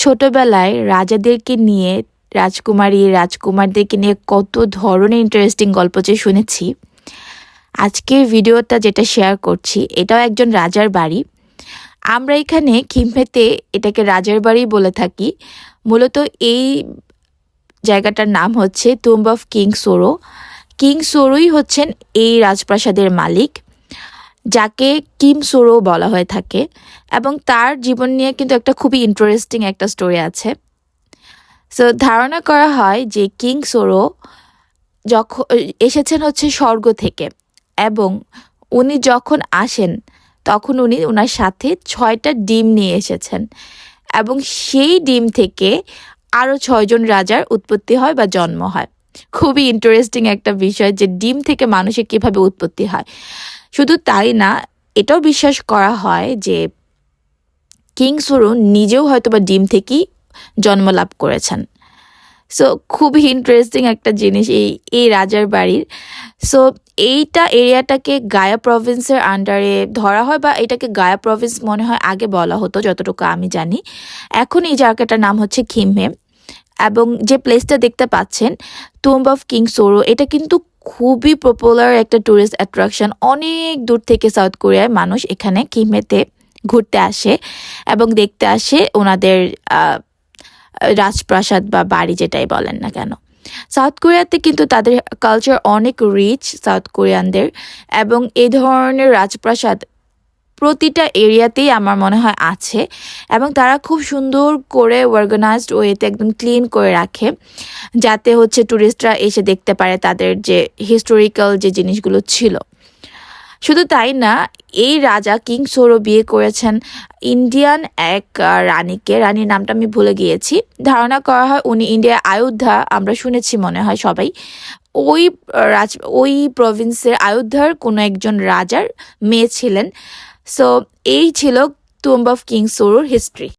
ছোটবেলায় রাজাদেরকে নিয়ে রাজকুমারদেরকে নিয়ে কত ধরনের ইন্টারেস্টিং গল্প যে শুনেছি। আজকের ভিডিওটা যেটা শেয়ার করছি এটাও একজন রাজার বাড়ি। আমরা এখানে খিমহেতে এটাকে রাজার বাড়ি বলে থাকি। মূলত এই জায়গাটার নাম হচ্ছে টুম্ব অফ কিং সোরো। কিং সোরোই হচ্ছেন এই রাজপ্রাসাদের মালিক, যাকে কিম সোরো বলা হয়ে থাকে। এবং তার জীবন নিয়ে কিন্তু একটা খুবই ইন্টারেস্টিং একটা স্টোরি আছে। সো ধারণা করা হয় যে কিং সোরো যখন এসেছেন হচ্ছে স্বর্গ থেকে, এবং উনি যখন আসেন তখন উনি ওনার সাথে 6টা ডিম নিয়ে এসেছেন, এবং সেই ডিম থেকে আরও 6জন রাজার উৎপত্তি হয় বা জন্ম হয়। খুবই ইন্টারেস্টিং একটা বিষয় যে ডিম থেকে মানুষের কীভাবে উৎপত্তি হয়। শুধু তাই না, এটাও বিশ্বাস করা হয় যে কিং সোরো নিজেও হয়তো বা ডিম থেকেই জন্ম লাভ করেছেন। সো খুবই ইন্টারেস্টিং একটা জিনিস এই রাজার বাড়ির। সো এইটা এরিয়াটাকে গায়া প্রভিন্সের আন্ডারে ধরা হয়, বা এটাকে গায়া প্রভিন্স মনে হয় আগে বলা হতো যতটুকু আমি জানি। এখন এই জায়গাটার নাম হচ্ছে খিমহে। এবং যে প্লেসটা দেখতে পাচ্ছেন টুম্ব অফ কিং সোরো, এটা কিন্তু খুবই পপুলার একটা ট্যুরিস্ট অ্যাট্রাকশন। অনেক দূর থেকে সাউথ কোরিয়ার মানুষ এখানে খিমহেতে ঘুরতে আসে এবং দেখতে আসে ওনাদের রাজপ্রাসাদ বা বাড়ি যেটাই বলেন না কেন। সাউথ কোরিয়াতে কিন্তু তাদের কালচার অনেক রিচ, সাউথ কোরিয়ানদের, এবং এই ধরনের রাজপ্রাসাদ প্রতিটা এরিয়াতেই আমার মনে হয় আছে। এবং তারা খুব সুন্দর করে অর্গানাইজড ওয়েতে একদম ক্লিন করে রাখে, যাতে হচ্ছে ট্যুরিস্টরা এসে দেখতে পারে তাদের যে হিস্টোরিক্যাল যে জিনিসগুলো ছিল। শুধু তাই না, এই রাজা কিং সোরো বিয়ে করেছেন ইন্ডিয়ান এক রানীকে। রানীর নামটা আমি ভুলে গিয়েছি। ধারণা করা হয় উনি ইন্ডিয়া আয়োধ্যা, আমরা শুনেছি মনে হয় সবাই, ওই প্রভিন্সের আয়োধ্যার কোনো একজন রাজার মেয়ে ছিলেন। সো এই ছিল টুম্ব অফ কিং সোরোর হিস্ট্রি।